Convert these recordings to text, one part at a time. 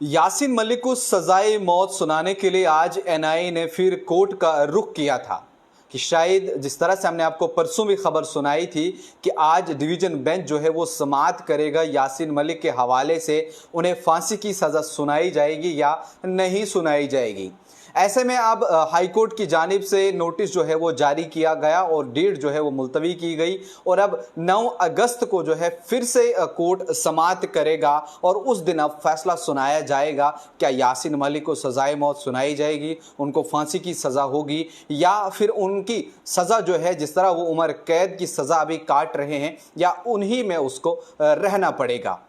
यासीन मलिक को सजाए मौत सुनाने के लिए आज एनआईए ने फिर कोर्ट का रुख किया था कि शायद जिस तरह से हमने आपको परसों भी खबर सुनाई थी कि आज डिवीजन बेंच जो है वो समाअत करेगा यासीन मलिक के हवाले से उन्हें फांसी की सज़ा सुनाई जाएगी या नहीं सुनाई जाएगी। ऐसे में अब हाई कोर्ट की जानिब से नोटिस जो है वो जारी किया गया और डेट जो है वो मुलतवी की गई और अब 9 अगस्त को जो है फिर से कोर्ट समाअत करेगा और उस दिन अब फैसला सुनाया जाएगा क्या यासीन मलिक को सजाए मौत सुनाई जाएगी, उनको फांसी की सज़ा होगी या फिर उनकी सज़ा जो है जिस तरह वो उम्र कैद की सज़ा अभी काट रहे हैं या उन्हीं में उसको रहना पड़ेगा।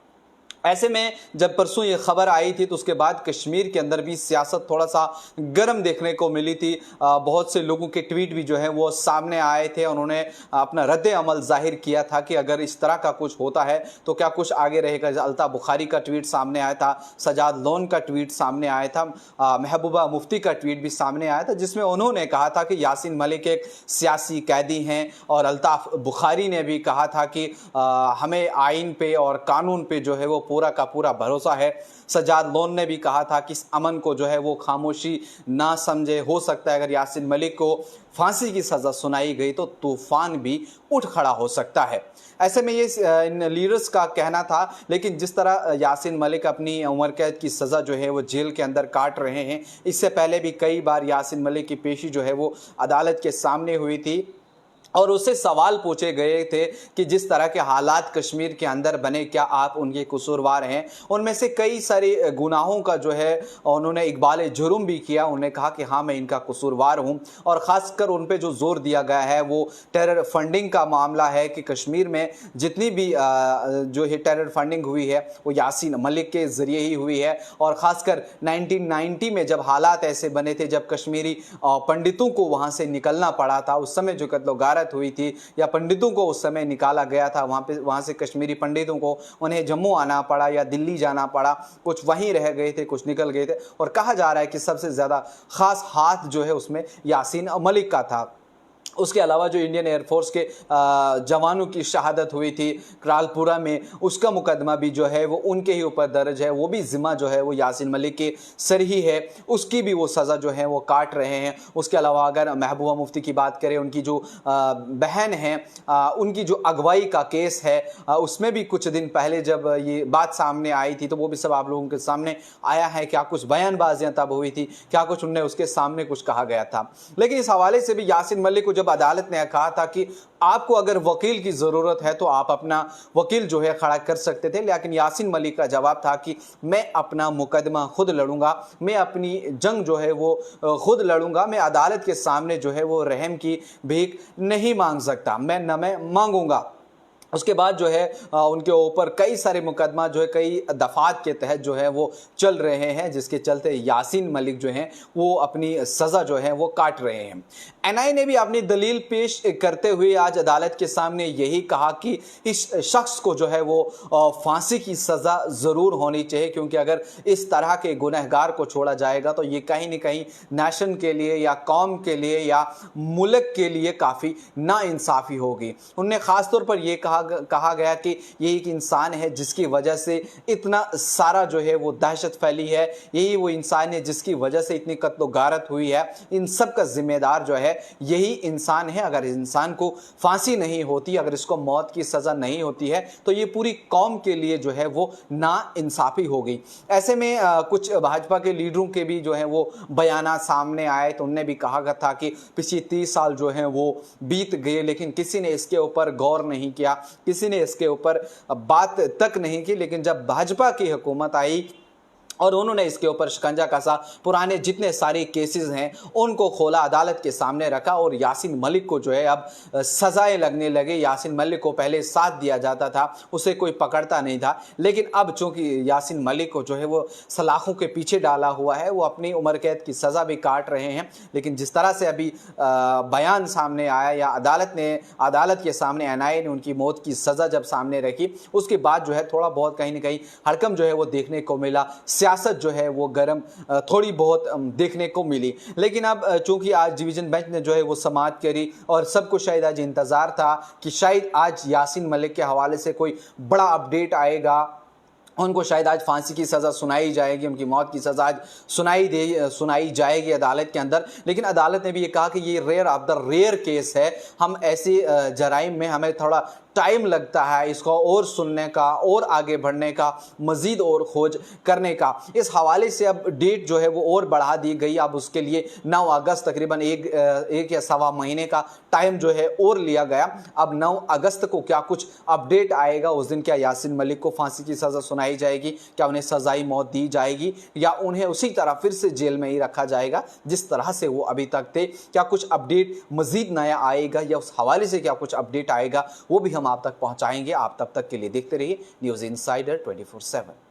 ऐसे में जब परसों ये खबर आई थी तो उसके बाद कश्मीर के अंदर भी सियासत थोड़ा सा गर्म देखने को मिली थी। बहुत से लोगों के ट्वीट भी जो है वो सामने आए थे। उन्होंने अपना रद्द अमल जाहिर किया था कि अगर इस तरह का कुछ होता है तो क्या कुछ आगे रहेगा। अल्ताफ़ बुखारी का ट्वीट सामने आया था, सजाद लोन का ट्वीट सामने आया था, महबूबा मुफ्ती का ट्वीट भी सामने आया था जिसमें उन्होंने कहा था कि यासीन मलिक एक सियासी कैदी हैं और अल्ताफ़ बुखारी ने भी कहा था कि हमें आइन पे और कानून पे जो है वो पूरा का पूरा भरोसा है। सजाद लोन ने भी कहा था कि इस अमन को जो है वो खामोशी ना समझे। हो सकता है अगर यासीन मलिक को फांसी की सज़ा सुनाई गई तो तूफान भी उठ खड़ा हो सकता है। ऐसे में ये इन लीडर्स का कहना था। लेकिन जिस तरह यासीन मलिक अपनी उम्र कैद की सज़ा जो है वो जेल के अंदर काट रहे हैं, इससे पहले भी कई बार यासीन मलिक की पेशी जो है वो अदालत के सामने हुई थी और उससे सवाल पूछे गए थे कि जिस तरह के हालात कश्मीर के अंदर बने क्या आप उनके कसूरवार हैं। उनमें से कई सारे गुनाहों का जो है उन्होंने इकबाल जुर्म भी किया। उन्होंने कहा कि हाँ मैं इनका कसूरवार हूं और ख़ासकर उन पे जो जोर दिया गया है वो टेरर फंडिंग का मामला है कि कश्मीर में जितनी भी जो है टेरर फंडिंग हुई है वो यासीन मलिक के ज़रिए ही हुई है। और ख़ासकर 1990 में जब हालात ऐसे बने थे जब कश्मीरी पंडितों को वहाँ से निकलना पड़ा था, उस समय जो कत्लो हुई थी या पंडितों को उस समय निकाला गया था वहां से कश्मीरी पंडितों को उन्हें जम्मू आना पड़ा या दिल्ली जाना पड़ा, कुछ वहीं रह गए थे, कुछ निकल गए थे। और कहा जा रहा है कि सबसे ज्यादा खास हाथ जो है उसमें यासीन मलिक का था। उसके अलावा जो इंडियन एयरफोर्स के जवानों की शहादत हुई थी क्रालपुरा में, उसका मुकदमा भी जो है वो उनके ही ऊपर दर्ज है। वो भी जिम्मा जो है वो यासीन मलिक के सर ही है, उसकी भी वो सज़ा जो है वो काट रहे हैं। उसके अलावा अगर महबूबा मुफ्ती की बात करें, उनकी जो बहन है, उनकी जो अगवाई का केस है, उसमें भी कुछ दिन पहले जब ये बात सामने आई थी तो वो भी सब आप लोगों के सामने आया है। क्या कुछ बयानबाजियाँ तब हुई थी, क्या कुछ उनने उसके सामने कुछ कहा गया था। लेकिन इस हवाले से भी यासीन मलिक को जब अदालत ने कहा था कि आपको अगर वकील की जरूरत है तो आप अपना वकील जो है खड़ा कर सकते थे, लेकिन यासीन मलिक का जवाब था कि मैं अपना मुकदमा खुद लड़ूंगा, मैं अपनी जंग जो है वो खुद लड़ूंगा, मैं अदालत के सामने जो है वो रहम की भीख नहीं मांग सकता, मैं मांगूंगा। उसके बाद जो है उनके ऊपर कई सारे मुकदमा जो है कई दफ़ात के तहत जो है वो चल रहे हैं, जिसके चलते यासीन मलिक जो हैं वो अपनी सज़ा जो है वो काट रहे हैं। एनआईए ने भी अपनी दलील पेश करते हुए आज अदालत के सामने यही कहा कि इस शख्स को जो है वो फांसी की सज़ा ज़रूर होनी चाहिए, क्योंकि अगर इस तरह के गुनहगार को छोड़ा जाएगा तो ये कहीं न कहीं नेशन के लिए या कौम के लिए या मुल्क के लिए काफ़ी नाइंसाफ़ी होगी। उनने ख़ास तौर पर यह कहा गया कि ये एक इंसान है जिसकी वजह से इतना सारा जो है वो दहशत फैली है, यही वो इंसान है जिसकी वजह से इतनी कत्लो गारत हुई है। इन सब का जिम्मेदार जो है यही इंसान है। अगर इस इंसान को फांसी नहीं होती, अगर इसको मौत की सज़ा नहीं होती है तो ये पूरी कौम के लिए जो है वो नाइंसाफ़ी होगी। ऐसे में कुछ भाजपा के लीडरों के भी जो है वो बयाना सामने आए तो उनने भी कहा था कि पिछले 30 साल जो है वो बीत गए लेकिन किसी ने इसके ऊपर गौर नहीं किया, किसी ने इसके ऊपर बात तक नहीं की। लेकिन जब भाजपा की हुकूमत आई और उन्होंने इसके ऊपर शिकंजा कसा, पुराने जितने सारे केसेस हैं उनको खोला, अदालत के सामने रखा और यासीन मलिक को जो है अब सजाएं लगने लगे। यासीन मलिक को पहले साथ दिया जाता था, उसे कोई पकड़ता नहीं था, लेकिन अब चूंकि यासीन मलिक को जो है वो सलाखों के पीछे डाला हुआ है, वो अपनी उम्र कैद की सज़ा भी काट रहे हैं। लेकिन जिस तरह से अभी बयान सामने आया या अदालत के सामने एनआईए ने उनकी मौत की सज़ा जब सामने रखी, उसके बाद जो है थोड़ा बहुत कहीं ना कहीं हड़कंप जो है वो देखने को मिला, सियासत जो है वो गर्म थोड़ी बहुत देखने को मिली। लेकिन अब चूंकि आज डिवीजन बेंच ने जो है वो समाअत करी और सबको शायद आज इंतज़ार था कि शायद आज यासीन मलिक के हवाले से कोई बड़ा अपडेट आएगा उनको शायद आज फांसी की सज़ा सुनाई जाएगी, उनकी मौत की सज़ा आज सुनाई जाएगी अदालत के अंदर। लेकिन अदालत ने भी ये कहा कि ये rare of the rare case है, हम ऐसी जराइम में हमें थोड़ा टाइम लगता है इसको और सुनने का और आगे बढ़ने का, मज़ीद और खोज करने का। इस हवाले से अब डेट जो है वो और बढ़ा दी गई। अब उसके लिए 9 अगस्त तकरीबन एक या सवा महीने का टाइम जो है और लिया गया। अब 9 अगस्त को क्या कुछ अपडेट आएगा, उस दिन क्या यासीन मलिक को फांसी की सज़ा सुनाई जाएगी, क्या उन्हें सजाई मौत दी जाएगी, या उन्हें उसी तरह फिर से जेल में ही रखा जाएगा जिस तरह से वो अभी तक थे। क्या कुछ अपडेट मज़ीद नया आएगा या उस हवाले से क्या कुछ अपडेट आएगा, वो भी हम आप तक पहुंचाएंगे। आप तब तक के लिए देखते रहिए न्यूज़ इनसाइडर 24/7।